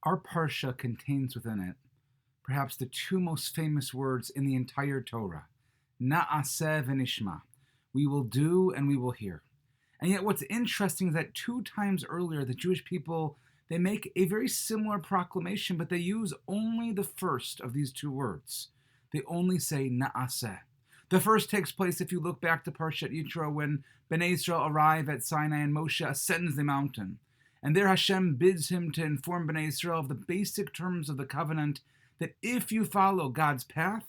Our Parsha contains within it perhaps the two most famous words in the entire Torah, Na'aseh v'nishma. We will do and we will hear. And yet what's interesting is that two times earlier, the Jewish people, they make a very similar proclamation, but they use only the first of these two words. They only say Na'aseh. The first takes place, if you look back to Parshat Yitro, when Bnei Israel arrive at Sinai and Moshe ascends the mountain. And there Hashem bids him to inform Bnei Israel of the basic terms of the covenant, that if you follow God's path,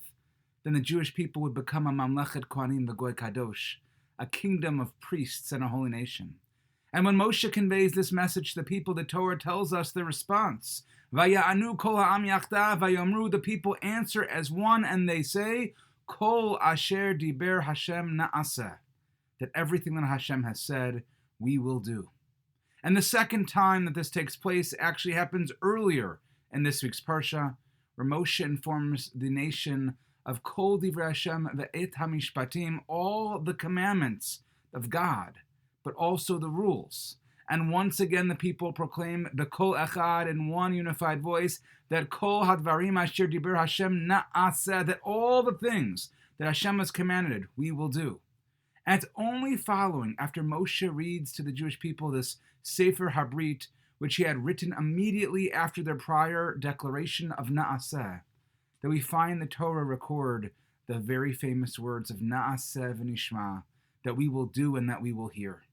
then the Jewish people would become a Mamlechet Kohanim v'Goy Kadosh, a kingdom of priests and a holy nation. And when Moshe conveys this message to the people, the Torah tells us the response. Vaya'anu kol ha'am yachdav vayomru, the people answer as one, and they say, Kol asher diber Hashem na'aseh, that everything that Hashem has said, we will do. And the second time that this takes place actually happens earlier in this week's Parsha, where Moshe informs the nation of Kol Divrei Hashem ve'et HaMishpatim, all the commandments of God, but also the rules. And once again, the people proclaim B'Kol Echad, in one unified voice, that Kol Hadvarim Asher Diber Hashem Na'aseh, that all the things that Hashem has commanded, we will do. And it's only following after Moshe reads to the Jewish people this Sefer Habrit, which he had written immediately after their prior declaration of Na'aseh, that we find the Torah record the very famous words of Na'aseh v'nishma, that we will do and that we will hear.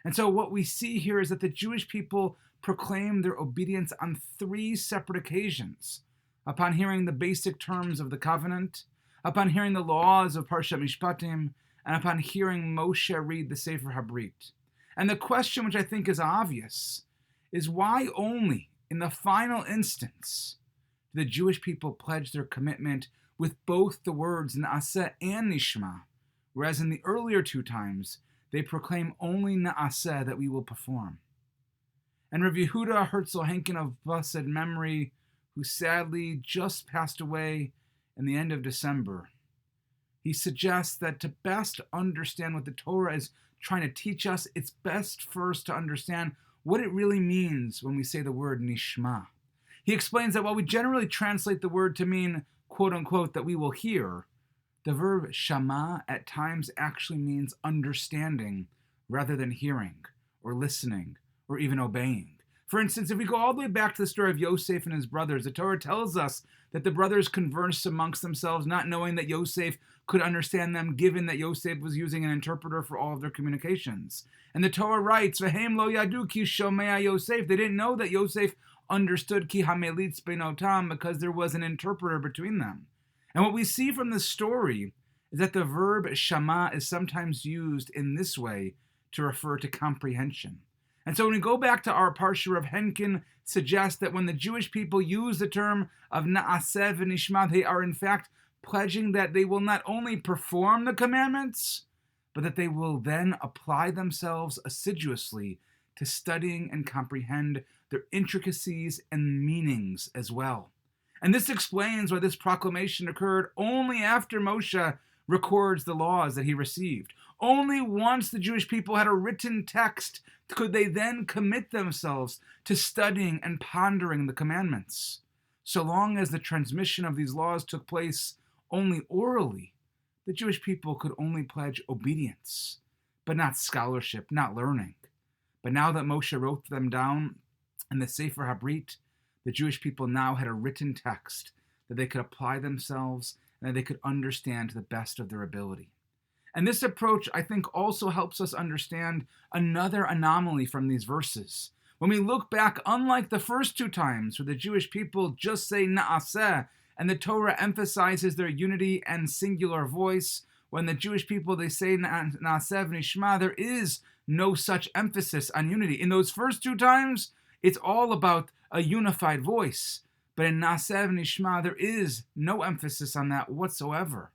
And so what we see here is that the Jewish people proclaim their obedience on three separate occasions: upon hearing the basic terms of the covenant, upon hearing the laws of Parshat Mishpatim, and upon hearing Moshe read the Sefer Habrit. And the question, which I think is obvious, is why only in the final instance do the Jewish people pledge their commitment with both the words Na'aseh and Nishma, whereas in the earlier two times they proclaim only Na'aseh, that we will perform. And Rav Yehuda Herzl Henkin of blessed memory, who sadly just passed away in the end of December, he suggests that to best understand what the Torah is trying to teach us, it's best first to understand what it really means when we say the word nishma. He explains that while we generally translate the word to mean, quote unquote, that we will hear, the verb shama at times actually means understanding rather than hearing or listening or even obeying. For instance, if we go all the way back to the story of Yosef and his brothers, the Torah tells us that the brothers conversed amongst themselves, not knowing that Yosef could understand them, given that Yosef was using an interpreter for all of their communications. And the Torah writes, "V'hem lo yadu ki shomea Yosef." They didn't know that Yosef understood ki hamelitz beinotam, because there was an interpreter between them. And what we see from this story is that the verb shama is sometimes used in this way to refer to comprehension. And so when we go back to our Parsha, Rav Henkin suggests that when the Jewish people use the term of Na'aseh v'nishma, they are in fact pledging that they will not only perform the commandments, but that they will then apply themselves assiduously to studying and comprehend their intricacies and meanings as well. And this explains why this proclamation occurred only after Moshe records the laws that he received. Only once the Jewish people had a written text could they then commit themselves to studying and pondering the commandments. So long as the transmission of these laws took place only orally, the Jewish people could only pledge obedience, but not scholarship, not learning. But now that Moshe wrote them down in the Sefer Habrit, the Jewish people now had a written text that they could apply themselves and that they could understand to the best of their ability. And this approach, I think, also helps us understand another anomaly from these verses. When we look back, unlike the first two times where the Jewish people just say Na'aseh and the Torah emphasizes their unity and singular voice, when the Jewish people, they say Na'aseh v'nishma, there is no such emphasis on unity. In those first two times, it's all about a unified voice. But in Na'aseh v'nishma, there is no emphasis on that whatsoever.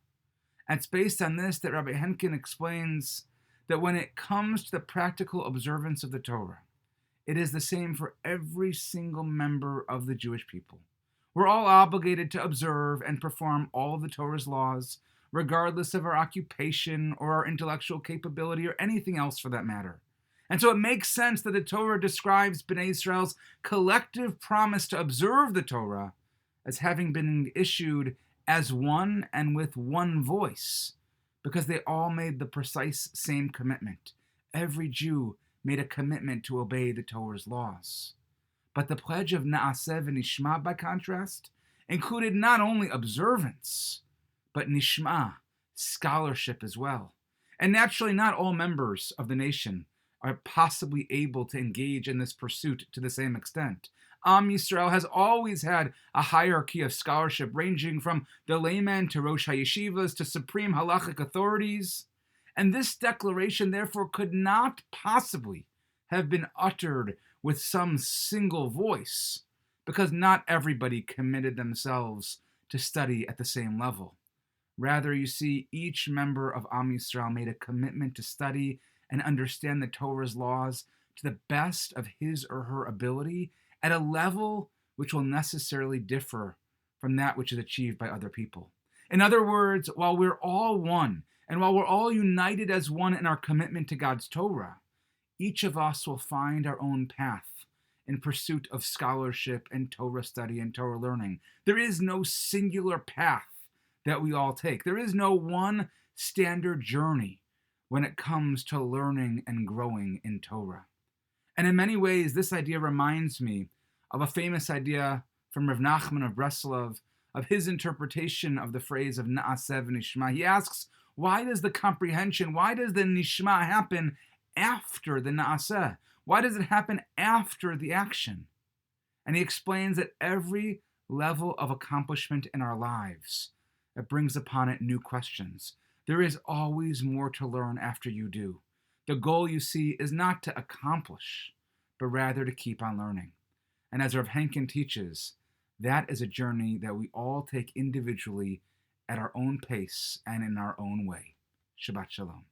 And it's based on this that Rabbi Henkin explains that when it comes to the practical observance of the Torah, it is the same for every single member of the Jewish people. We're all obligated to observe and perform all of the Torah's laws, regardless of our occupation or our intellectual capability or anything else for that matter. And so it makes sense that the Torah describes Bnei Israel's collective promise to observe the Torah as having been issued as one and with one voice, because they all made the precise same commitment. Every Jew made a commitment to obey the Torah's laws. But the pledge of Na'aseh v'Nishma, by contrast, included not only observance, but Nishma, scholarship as well. And naturally, not all members of the nation are possibly able to engage in this pursuit to the same extent. Am Yisrael has always had a hierarchy of scholarship ranging from the layman to Rosh HaYeshivas to supreme halachic authorities, and this declaration therefore could not possibly have been uttered with some single voice, because not everybody committed themselves to study at the same level. Rather, you see, each member of Am Yisrael made a commitment to study and understand the Torah's laws to the best of his or her ability at a level which will necessarily differ from that which is achieved by other people. In other words, while we're all one, and while we're all united as one in our commitment to God's Torah, each of us will find our own path in pursuit of scholarship and Torah study and Torah learning. There is no singular path that we all take. There is no one standard journey when it comes to learning and growing in Torah. And in many ways, this idea reminds me of a famous idea from Rav Nachman of Breslov, of his interpretation of the phrase of Na'aseh v'Nishma. He asks, why does the comprehension, why does the Nishma happen after the Na'aseh? Why does it happen after the action? And he explains that every level of accomplishment in our lives, it brings upon it new questions. There is always more to learn after you do. The goal, you see, is not to accomplish, but rather to keep on learning. And as Rav Henkin teaches, that is a journey that we all take individually at our own pace and in our own way. Shabbat Shalom.